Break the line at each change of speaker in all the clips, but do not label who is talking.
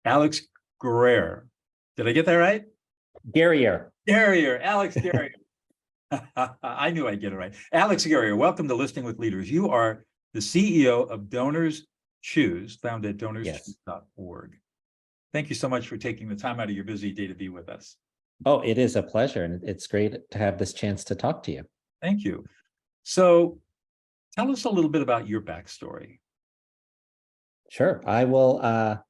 Alix Guerrier. Did I get that right?
Guerrier.
Guerrier, Alix Guerrier. I knew I'd get it right. Alix Guerrier, welcome to Listening with Leaders. You are the CEO of DonorsChoose, found at DonorsChoose.org. Thank you so much for taking the time out of your busy day to be with us.
Oh, it is a pleasure. And it's great to have this chance to talk to you.
Thank you. So tell us a little bit about your backstory.
Sure. I will.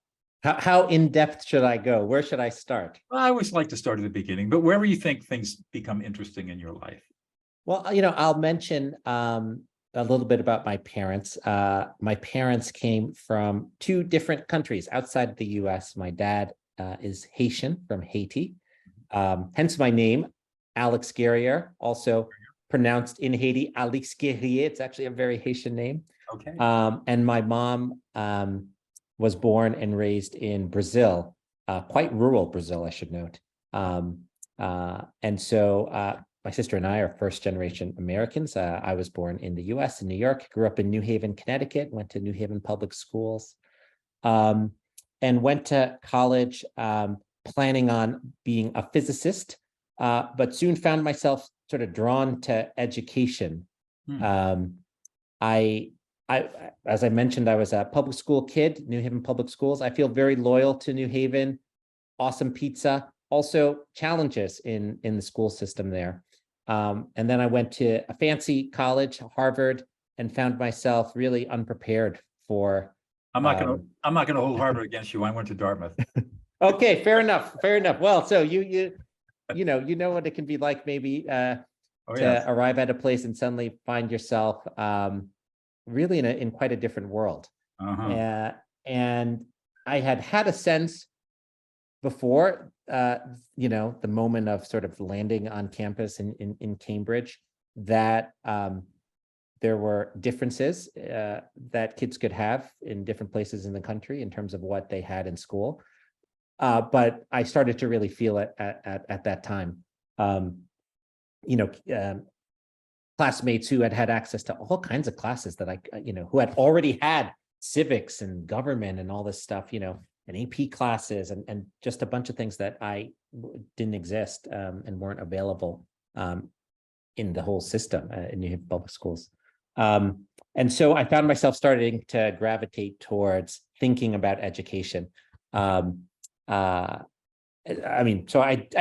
How in-depth should I go? Where should I start?
I always like to start at the beginning, but wherever you think things become interesting in your life.
Well, I'll mention a little bit about my parents. My parents came from two different countries outside of the US. My dad is Haitian, from Haiti, hence my name, Alix Guerrier, also pronounced in Haiti, Alix Guerrier. It's actually a very Haitian name.
Okay.
And my mom was born and raised in Brazil, quite rural Brazil, I should note. And so my sister and I are first-generation Americans. I was born in the US, in New York, grew up in New Haven, Connecticut, went to New Haven public schools, and went to college planning on being a physicist, but soon found myself sort of drawn to education. As I mentioned, I was a public school kid, New Haven Public Schools. I feel very loyal to New Haven, awesome pizza, also challenges in the school system there. And then I went to a fancy college, Harvard, and found myself really unprepared for.
I'm not gonna hold Harvard against you. I went to Dartmouth.
Okay, fair enough. Fair enough. Well, so you know what it can be like, maybe arrive at a place and suddenly find yourself really in quite a different world. And I had a sense before, the moment of sort of landing on campus in Cambridge, that there were differences that kids could have in different places in the country in terms of what they had in school. But I started to really feel it at that time. Classmates who had access to all kinds of classes that who had already had civics and government and all this stuff, and AP classes and just a bunch of things that didn't exist and weren't available in the whole system in New Haven public schools. And so I found myself starting to gravitate towards thinking about education. So I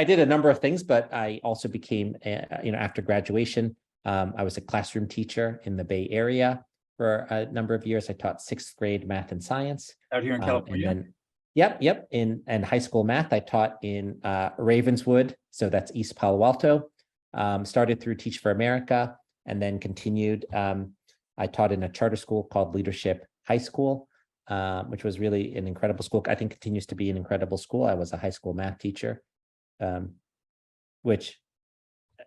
did a number of things, but I also became, after graduation, I was a classroom teacher in the Bay Area for a number of years. I taught 6th grade math and science.
Out here in California?
And then, yep. In high school math, I taught in Ravenswood, so that's East Palo Alto. Started through Teach for America, and then continued. I taught in a charter school called Leadership High School, which was really an incredible school. I think continues to be an incredible school. I was a high school math teacher, which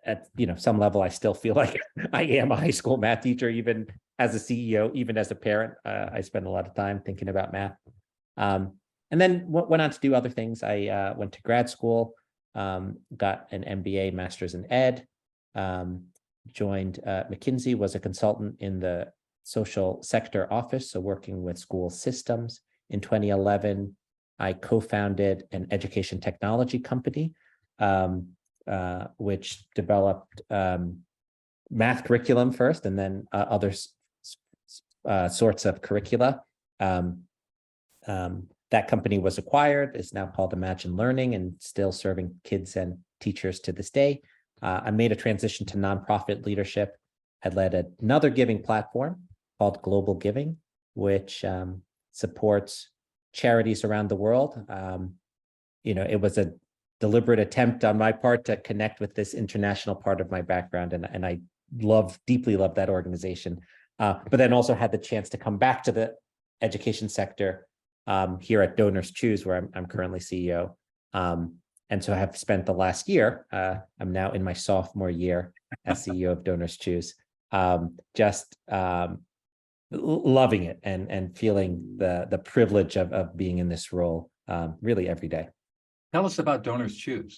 at some level, I still feel like I am a high school math teacher, even as a CEO, even as a parent. I spend a lot of time thinking about math. And then went on to do other things. I went to grad school, got an MBA, Master's in Ed, joined McKinsey, was a consultant in the social sector office, so working with school systems. In 2011, I co-founded an education technology company, which developed math curriculum first, and then other sorts of curricula. That company was acquired, is now called Imagine Learning, and still serving kids and teachers to this day. I made a transition to nonprofit leadership. I led another giving platform called Global Giving, which supports charities around the world. It was a deliberate attempt on my part to connect with this international part of my background, and I deeply love that organization. But then also had the chance to come back to the education sector here at DonorsChoose, where I'm currently CEO. And so I have spent the last year, I'm now in my sophomore year as CEO of DonorsChoose, just loving it and feeling the privilege of being in this role really every day.
Tell us about DonorsChoose.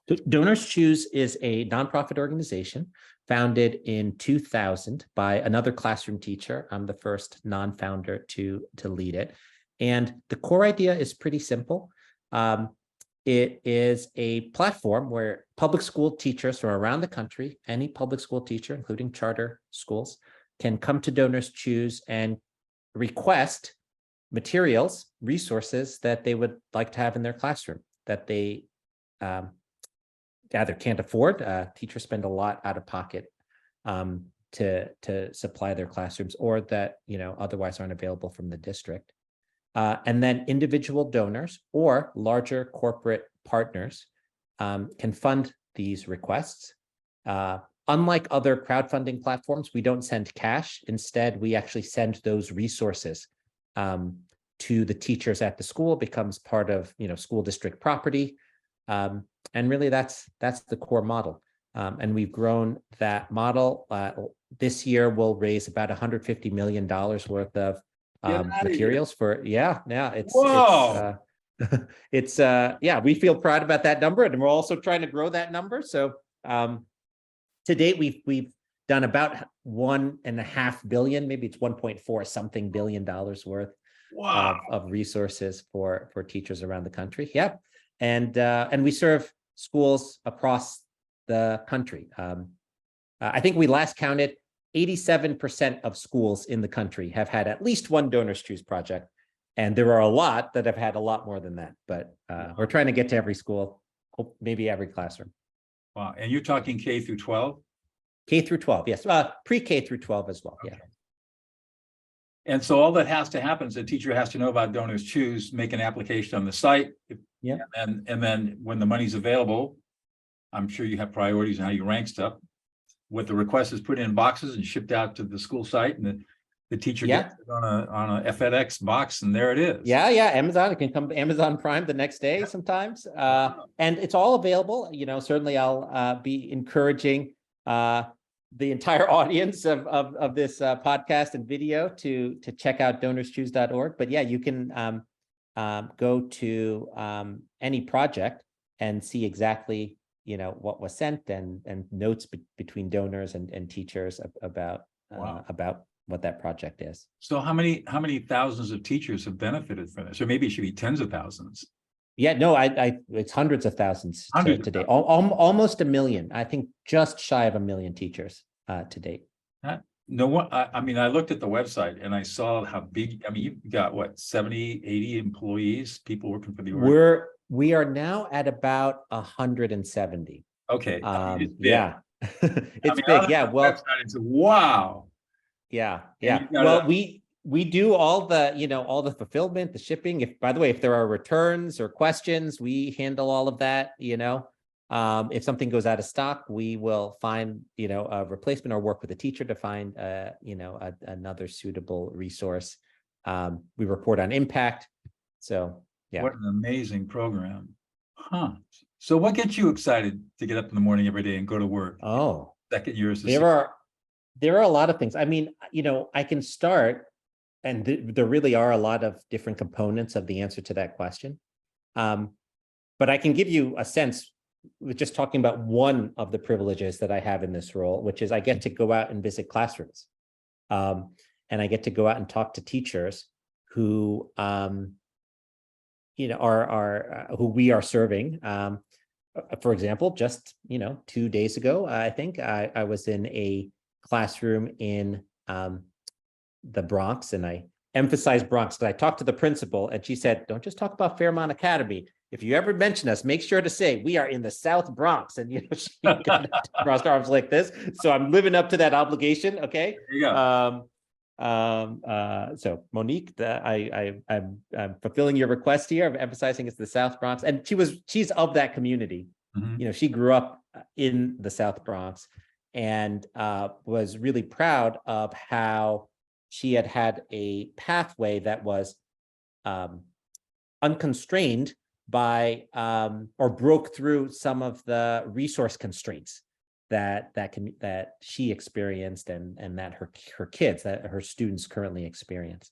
DonorsChoose is a nonprofit organization founded in 2000 by another classroom teacher. I'm the first non-founder to lead it. And the core idea is pretty simple. It is a platform where public school teachers from around the country, any public school teacher, including charter schools, can come to DonorsChoose and request materials, resources that they would like to have in their classroom that they either can't afford. Teachers spend a lot out of pocket to supply their classrooms, or that otherwise aren't available from the district. And then individual donors or larger corporate partners can fund these requests. Unlike other crowdfunding platforms, we don't send cash. Instead, we actually send those resources to the teachers at the school. It becomes part of school district property. And really, that's the core model. And we've grown that model. This year, we'll raise about $150 million worth of materials for, we feel proud about that number, and we're also trying to grow that number. So to date, we've done about $1.5 billion, maybe it's 1.4 something billion dollars worth of resources for teachers around the country. Yep. And we serve schools across the country. I think we last counted 87% of schools in the country have had at least one DonorsChoose project. And there are a lot that have had a lot more than that, but we're trying to get to every school, maybe every classroom.
Wow. And you're talking K through 12?
K through 12, yes. Pre-K through 12 as well, okay. Yeah.
And so all that has to happen is the teacher has to know about DonorsChoose, make an application on the site.
Yeah.
And then when the money's available, I'm sure you have priorities and how you rank stuff. What the request is put in boxes and shipped out to the school site, and the teacher gets it on a FedEx box, and there it is. Yeah.
Amazon, it can come to Amazon Prime the next day sometimes. And it's all available. Certainly I'll be encouraging the entire audience of this podcast and video to check out DonorsChoose.org. But yeah, you can go to any project and see exactly what was sent and notes between donors and teachers about what that project is.
So how many thousands of teachers have benefited from this? Or maybe it should be tens of thousands.
Yeah, no, it's hundreds of thousands to date. Almost 1 million. I think just shy of 1 million teachers to date.
I mean, I looked at the website and I saw how big. I mean, you've got what, 70, 80 employees, people working for the org?
We are now at about 170.
Okay.
It's big. Yeah. Well,
wow.
Yeah. Well, we do all the fulfillment, the shipping. By the way, if there are returns or questions, we handle all of that. If something goes out of stock, we will find, a replacement or work with a teacher to find, another suitable resource. We report on impact. So, yeah.
What an amazing program. Huh. So what gets you excited to get up in the morning every day and go to work?
Oh,
second year is
there are a lot of things. I mean, I can start, and there really are a lot of different components of the answer to that question. But I can give you a sense with just talking about one of the privileges that I have in this role, which is I get to go out and visit classrooms. And I get to go out and talk to teachers who, who we are serving. For example, just, 2 days ago, I think I was in a classroom in the Bronx, and I emphasized Bronx because I talked to the principal and she said, don't just talk about Fairmont Academy. If you ever mention us, make sure to say we are in the South Bronx. And she crossed her arms like this. So I'm living up to that obligation. Okay.
There you go.
So Monique, I'm fulfilling your request here of emphasizing it's the South Bronx, and she's of that community. Mm-hmm. She grew up in the South Bronx and was really proud of how she had a pathway that was unconstrained by or broke through some of the resource constraints that she experienced and that her kids, that her students currently experience.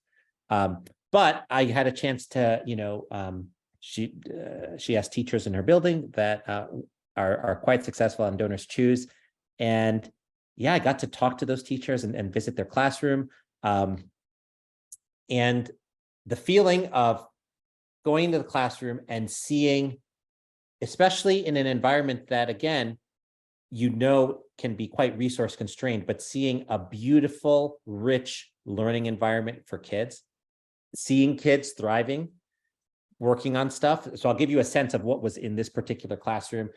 But I had a chance to, she has teachers in her building that are quite successful on DonorsChoose. And yeah, I got to talk to those teachers and visit their classroom. And the feeling of going into the classroom and seeing, especially in an environment that, again, can be quite resource constrained, but seeing a beautiful, rich learning environment for kids, seeing kids thriving, working on stuff. So I'll give you a sense of what was in this particular classroom.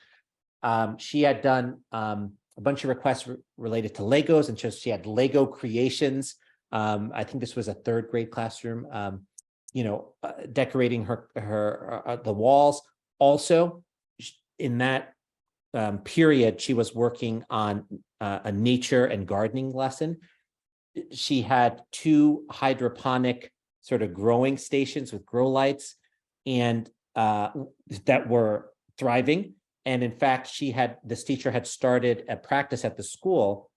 She had done a bunch of requests related to Legos, and she had Lego creations. I think this was a 3rd grade classroom, decorating the walls. Also, in that period, she was working on a nature and gardening lesson. She had 2 hydroponic sort of growing stations with grow lights, and that were thriving. And in fact, this teacher had started a practice at the school.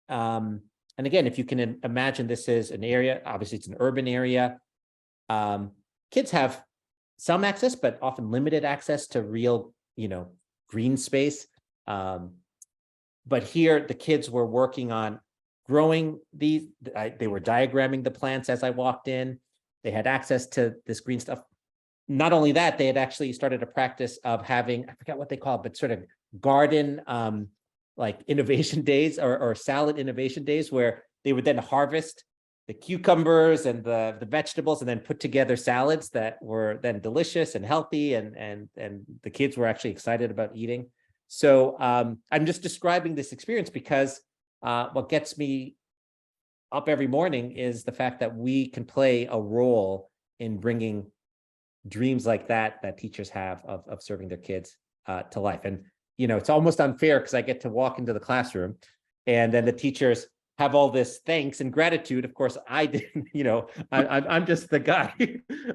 And again, if you can imagine, this is an area, obviously it's an urban area. Kids have some access, but often limited access to real, green space. But here the kids were working on growing these. They were diagramming the plants as I walked in. They had access to this green stuff. Not only that, they had actually started a practice of having, I forgot what they call it, but sort of garden, like innovation days or salad innovation days, where they would then harvest the cucumbers and the vegetables and then put together salads that were then delicious and healthy, and the kids were actually excited about eating. So I'm just describing this experience because what gets me up every morning is the fact that we can play a role in bringing dreams like that teachers have of serving their kids to life. And, it's almost unfair because I get to walk into the classroom and then the teachers have all this thanks and gratitude. Of course, I didn't, I'm just the guy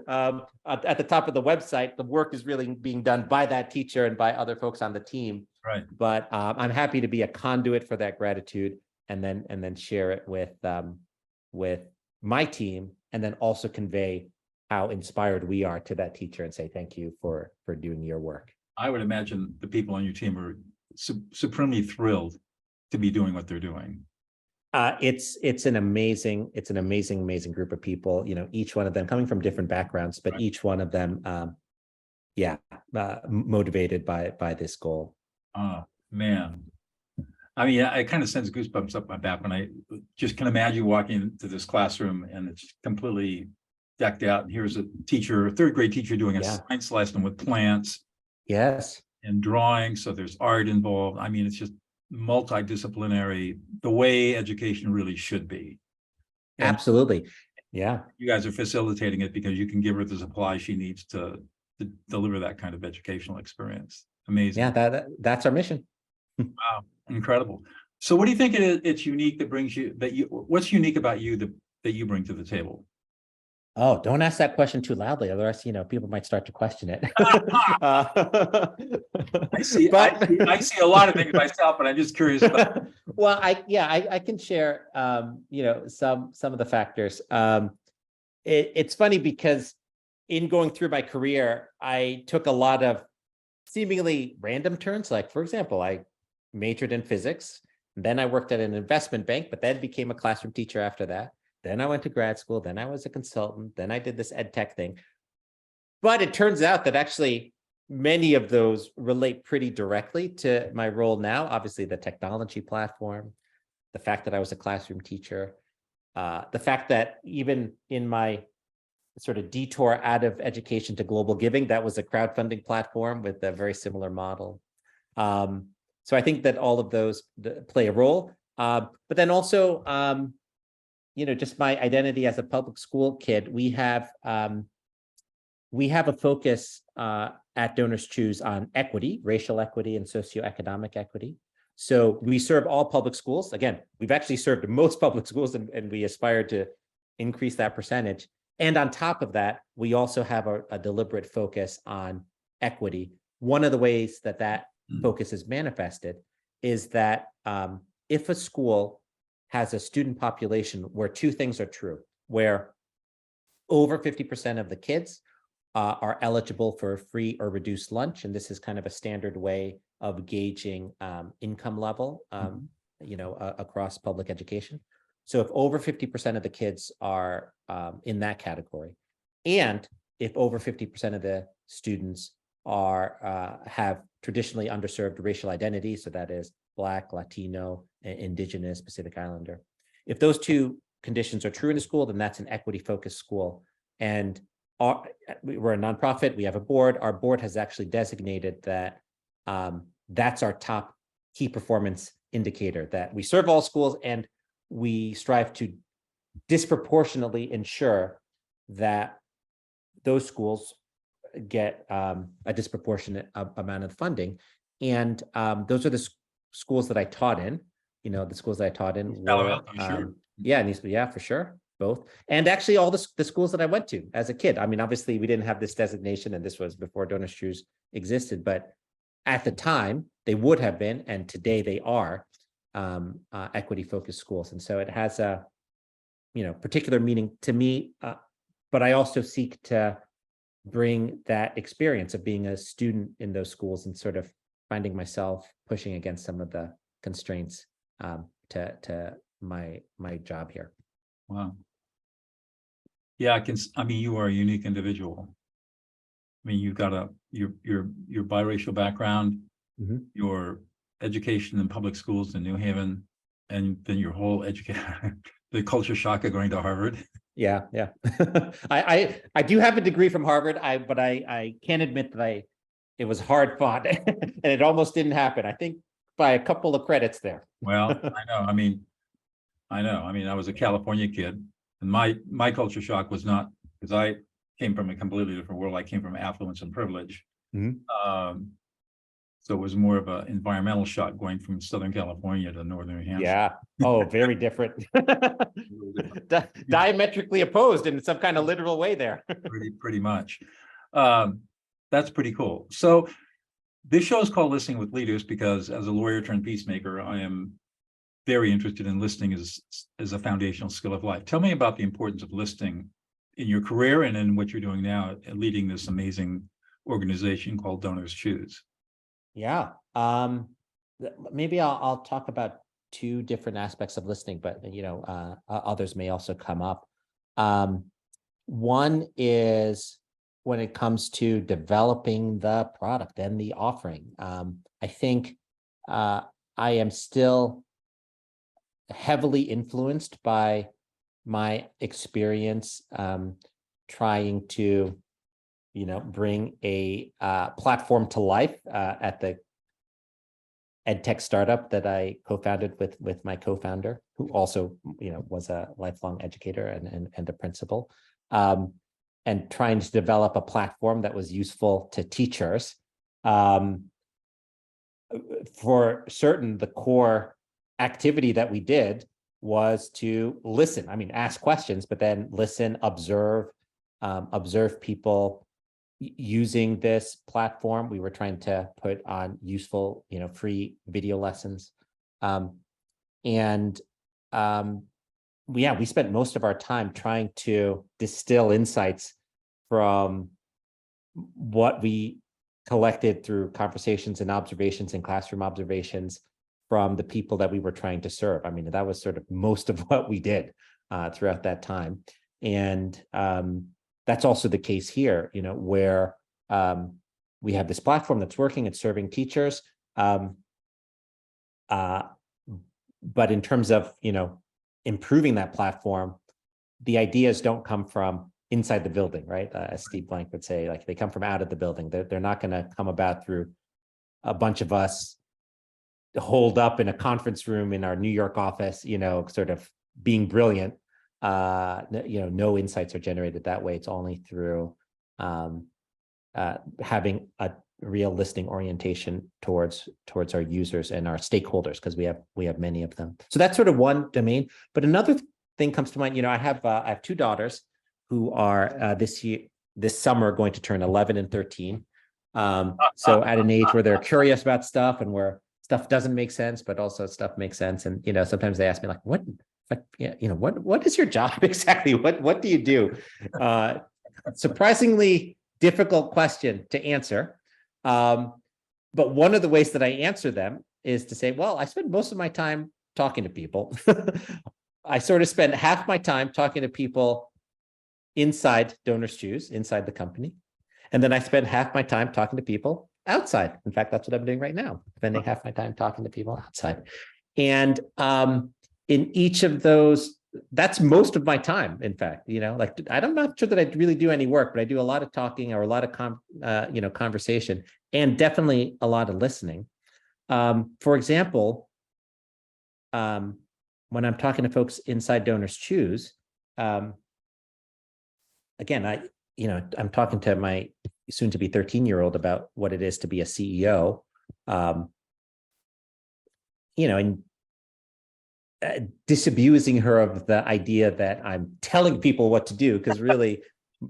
at the top of the website. The work is really being done by that teacher and by other folks on the team.
Right.
But I'm happy to be a conduit for that gratitude and then share it with my team, and then also convey how inspired we are to that teacher and say thank you for doing your work.
I would imagine the people on your team are supremely thrilled to be doing what they're doing.
It's an amazing group of people. Each one of them coming from different backgrounds, but right. Each one of them, motivated by this goal.
Oh man, I mean, I kind of sense goosebumps up my back when I just can imagine walking into this classroom and it's completely decked out. And here's a 3rd grade teacher doing a science lesson with plants.
Yes.
And drawing. So there's art involved. I mean, it's just multidisciplinary, the way education really should be. And
absolutely. Yeah.
You guys are facilitating it because you can give her the supply she needs to deliver that kind of educational experience. Amazing.
Yeah, that's our mission.
Wow. Incredible. So what do you think it's unique what's unique about you that you bring to the table?
Oh, don't ask that question too loudly. Otherwise, people might start to question it.
I see a lot of things myself, but I'm just curious about.
Well, I can share, some of the factors. It's funny because in going through my career, I took a lot of seemingly random turns. Like, for example, I majored in physics, then I worked at an investment bank, but then became a classroom teacher after that. Then I went to grad school, then I was a consultant, then I did this ed tech thing. But it turns out that actually many of those relate pretty directly to my role now. Obviously, the technology platform, the fact that I was a classroom teacher, the fact that even in my sort of detour out of education to global giving, that was a crowdfunding platform with a very similar model. So I think that all of those play a role. But then also, just my identity as a public school kid, we have a focus at DonorsChoose on equity, racial equity, and socioeconomic equity. So we serve all public schools. Again, we've actually served most public schools, and we aspire to increase that percentage. And on top of that, we also have a deliberate focus on equity. One of the ways that focus is manifested is that if a school has a student population where 2 things are true, where over 50% of the kids are eligible for free or reduced lunch, and this is kind of a standard way of gauging income level, across public education. So if over 50% of the kids are in that category, And if over 50% of the students are have traditionally underserved racial identity, so that is Black, Latino, Indigenous, Pacific Islander. If those two conditions are true in a school, then that's an equity-focused school. And we're a nonprofit, we have a board. Our board has actually designated that that's our top key performance indicator, that we serve all schools and we strive to disproportionately ensure that those schools get a disproportionate amount of funding. And those are the schools that I taught in. You know, the schools that I taught in were,
sure.
yeah, for sure, both. And actually all the schools that I went to as a kid. I mean, obviously we didn't have this designation, and this was before DonorsChoose existed, but at the time they would have been, and today they are equity-focused schools. And so it has a, you know, particular meaning to me, but I also seek to bring that experience of being a student in those schools and sort of finding myself pushing against some of the constraints to my job here.
Wow. Yeah, I mean, you are a unique individual. I mean, you've got your biracial background, your education in public schools in New Haven, and then your whole education, the culture shock of going to Harvard.
Yeah. I do have a degree from Harvard, but I can't admit that it was hard fought and it almost didn't happen. I think by a couple of credits there.
Well, I know. I mean, I was a California kid, and my culture shock was not, because I came from a completely different world. I came from affluence and privilege. So it was more of an environmental shock going from Southern California to Northern New Hampshire.
Yeah. Oh, very different. Diametrically opposed in some kind of literal way there.
pretty much. That's pretty cool. So this show is called Listening with Leaders because as a lawyer turned peacemaker, I am very interested in listening as a foundational skill of life. Tell me about the importance of listening in your career and in what you're doing now, leading this amazing organization called DonorsChoose.
Yeah. Maybe I'll talk about two different aspects of listening, but you know, others may also come up. One is when it comes to developing the product and the offering. I think I am still heavily influenced by my experience trying to, you know, bring a platform to life at the edtech startup that I co-founded with my co-founder, who also, you know, was a lifelong educator and a principal, and trying to develop a platform that was useful to teachers. For certain, the core activity that we did was to listen. I mean, ask questions, but then listen, observe people using this platform. We were trying to put on useful, you know, free video lessons. We spent most of our time trying to distill insights from what we collected through conversations and observations and classroom observations from the people that we were trying to serve. I mean, that was sort of most of what we did throughout that time. And that's also the case here, you know, where we have this platform that's working, it's serving teachers. But in terms of, you know, improving that platform, the ideas don't come from inside the building, right? As Steve Blank would say, like they come from out of the building. They're not going to come about through a bunch of us holed up in a conference room in our New York office, you know, sort of being brilliant. You know, no insights are generated that way. It's only through having a real listening orientation towards our users and our stakeholders, because we have many of them. So that's sort of one domain. But another thing comes to mind. You know, I have two daughters who are this summer going to turn 11 and 13. So at an age where they're curious about stuff and where stuff doesn't make sense, but also stuff makes sense. And you know, sometimes they ask me like, what is your job exactly? What do you do? Surprisingly difficult question to answer. But one of the ways that I answer them is to say, well, I spend most of my time talking to people. I sort of spend half my time talking to people inside DonorsChoose, inside the company. And then I spend half my time talking to people outside. In fact, that's what I'm doing right now, spending half my time talking to people outside. And in each of those, that's most of my time, in fact, like I'm not sure that I really do any work, but I do a lot of talking or a lot of conversation, and definitely a lot of listening. For example, when I'm talking to folks inside DonorsChoose, again, I'm talking to my soon to be 13-year-old about what it is to be a CEO, and disabusing her of the idea that I'm telling people what to do, because really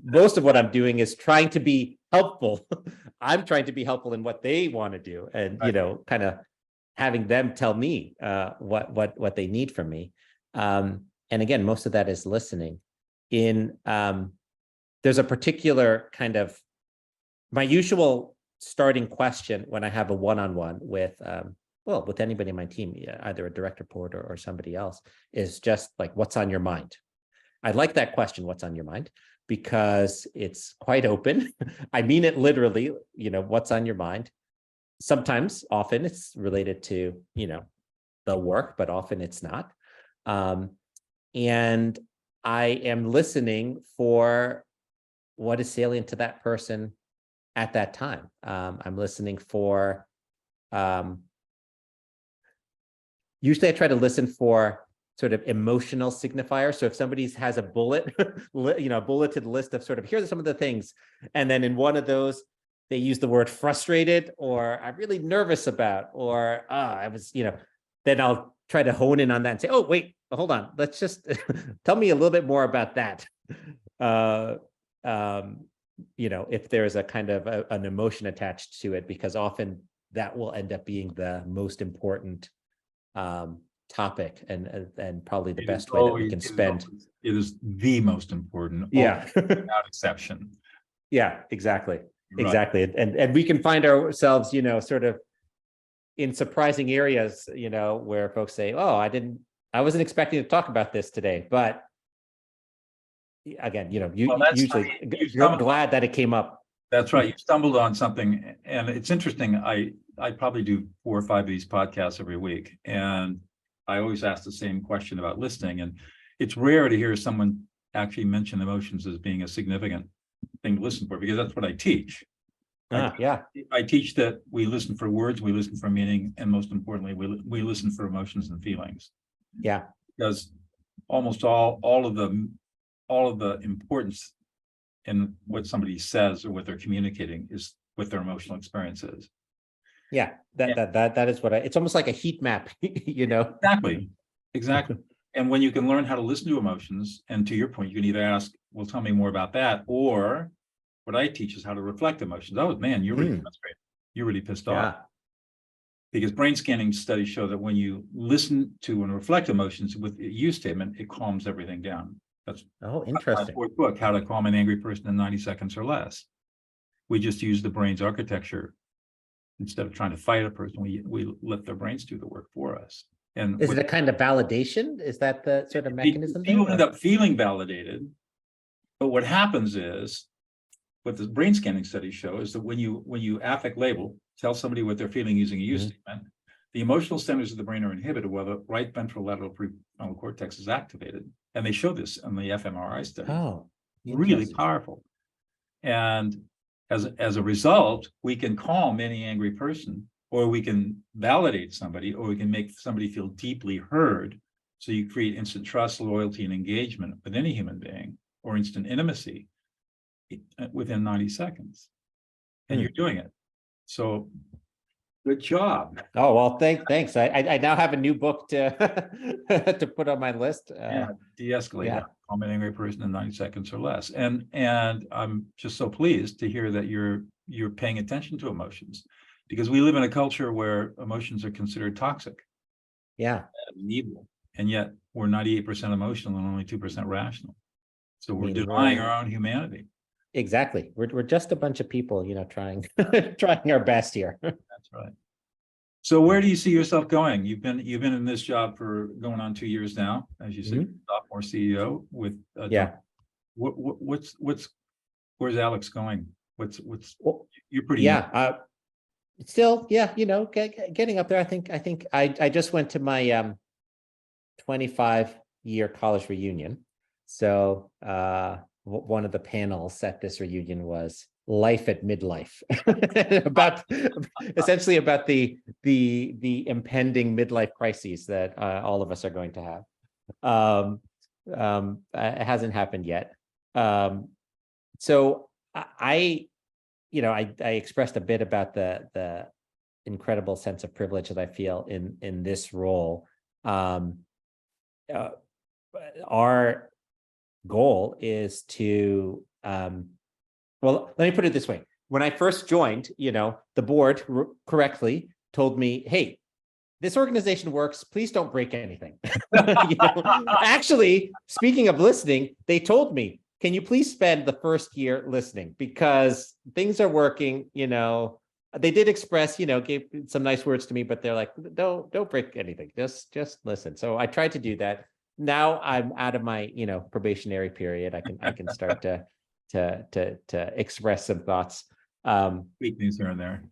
most of what I'm doing is trying to be helpful. I'm trying to be helpful in what they want to do, and kind of having them tell me what they need from me. And again, most of that is listening. There's a particular kind of, my usual starting question when I have a one-on-one with anybody in my team, either a direct report or somebody else, is just like, what's on your mind? I like that question, what's on your mind, because it's quite open. I mean it literally, what's on your mind. Sometimes, often it's related to, the work, but often it's not. And I am listening for what is salient to that person at that time. I'm listening for, usually I try to listen for sort of emotional signifiers. So if somebody has a bulleted list of sort of, here's some of the things, and then in one of those, they use the word frustrated, or I'm really nervous about, or I was, then I'll try to hone in on that and say, oh, wait, hold on. Let's just tell me a little bit more about that. If there's a kind of an emotion attached to it, because often that will end up being the most important topic, and probably the best way that we can spend.
It is the most important.
Yeah.
Without exception.
Yeah, exactly.
Right.
Exactly. And we can find ourselves, sort of in surprising areas, where folks say, oh, I wasn't expecting to talk about this today, but again, usually you're glad that it came up.
That's right. You stumbled on something, and it's interesting. I probably do 4 or 5 of these podcasts every week, and I always ask the same question about listening. And it's rare to hear someone actually mention emotions as being a significant thing to listen for, because that's what I teach. I teach that we listen for words, we listen for meaning, and most importantly, we listen for emotions and feelings.
Yeah,
because almost all of the importance in what somebody says or what they're communicating is what their emotional experience is.
Yeah, that is what it's almost like a heat map,
Exactly. And when you can learn how to listen to emotions, and to your point, you can either ask, well, tell me more about that, or what I teach is how to reflect emotions. Oh man, you're really frustrated. You're really pissed off. Because brain scanning studies show that when you listen to and reflect emotions with a you statement, it calms everything down. That's
interesting.
My 4th book, How to Calm an Angry Person in 90 Seconds or Less. We just use the brain's architecture. Instead of trying to fight a person, we let their brains do the work for us. And
is it a kind of validation? Is that the sort of mechanism?
People end up feeling validated, but what happens is, what the brain scanning studies show is that when you affect label, tell somebody what they're feeling using a you statement, the emotional centers of the brain are inhibited while the right ventral lateral prefrontal cortex is activated. And they show this in the fMRI study.
Oh,
really powerful. And as a result, we can calm any angry person, or we can validate somebody, or we can make somebody feel deeply heard. So you create instant trust, loyalty, and engagement with any human being, or instant intimacy within 90 seconds. And you're doing it. So good job.
Oh, well, thanks. I now have a new book to to put on my list.
De-escalate. Calm an angry person in 90 seconds or less. And I'm just so pleased to hear that you're paying attention to emotions, because we live in a culture where emotions are considered toxic.
Yeah.
And evil. And yet we're 98% emotional and only 2% rational. So we're denying our own humanity.
Exactly. We're just a bunch of people, trying trying our best here.
That's right. So where do you see yourself going? You've been in this job for going on 2 years now, as you said, sophomore CEO with Where's Alix going? What's,
Well,
you're pretty young.
yeah, still, yeah, getting up there. I think I just went to my 25-year college reunion. So one of the panels at this reunion was life at midlife, about essentially about the impending midlife crises that all of us are going to have. It hasn't happened yet. So I expressed a bit about the incredible sense of privilege that I feel in this role. Our goal is to, well, let me put it this way. When I first joined, the board correctly told me, hey, this organization works. Please don't break anything. Actually, speaking of listening, they told me, can you please spend the first year listening because things are working, They did express, gave some nice words to me, but they're like, don't break anything. Just listen. So I tried to do that. Now I'm out of my, probationary period. I can start to express some thoughts.
Tweak things here and there.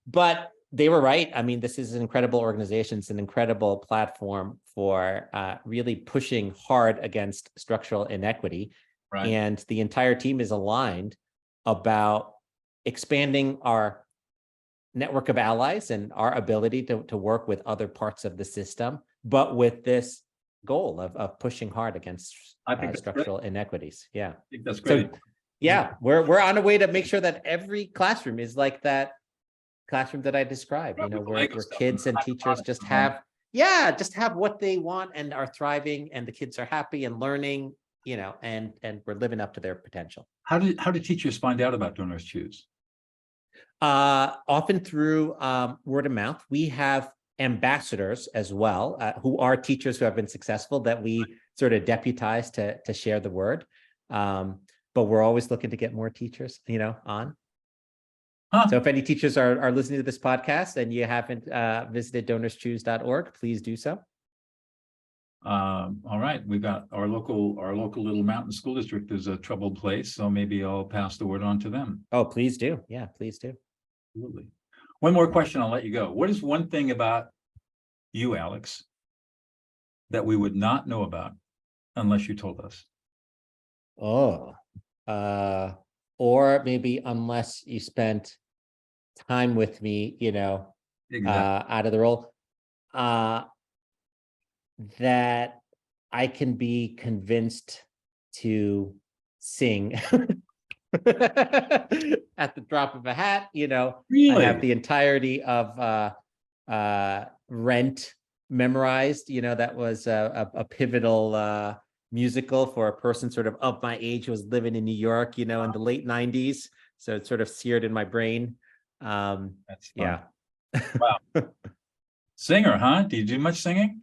But they were right. I mean, this is an incredible organization. It's an incredible platform for really pushing hard against structural inequity.
Right.
And the entire team is aligned about expanding our network of allies and our ability to work with other parts of the system, but with this goal of pushing hard against structural inequities. Yeah.
I think that's great.
So, yeah, we're on a way to make sure that every classroom is like that classroom that I described, where kids and teachers just have what they want and are thriving, and the kids are happy and learning, and we're living up to their potential.
How do teachers find out about DonorsChoose?
Often through word of mouth. We have ambassadors as well, who are teachers who have been successful that we sort of deputize to share the word. But we're always looking to get more teachers, on. Huh. So if any teachers are listening to this podcast and you haven't visited DonorsChoose.org, please do so.
All right, we've got our local little mountain school district is a troubled place, so maybe I'll pass the word on to them.
Oh, please do. Yeah, please do.
Absolutely. One more question, I'll let you go. What is one thing about you, Alix, that we would not know about unless you told us?
Or maybe unless you spent time with me, exactly. Out of the role, that I can be convinced to sing at the drop of a hat. Really? I have the entirety of Rent memorized. That was a pivotal musical for a person sort of my age who was living in New York, in the late 90s. So it's sort of seared in my brain.
That's fun.
Yeah.
Wow. Singer, huh? Do you do much singing?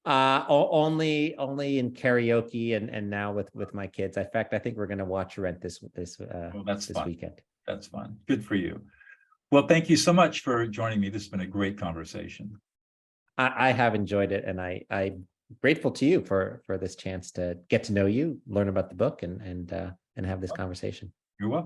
Only in karaoke and now with my kids. In fact, I think we're going to watch Rent this weekend.
That's fun. Good for you. Well, thank you so much for joining me. This has been a great conversation.
I have enjoyed it, and I'm grateful to you for this chance to get to know you, learn about the book, and have this conversation.
You're welcome.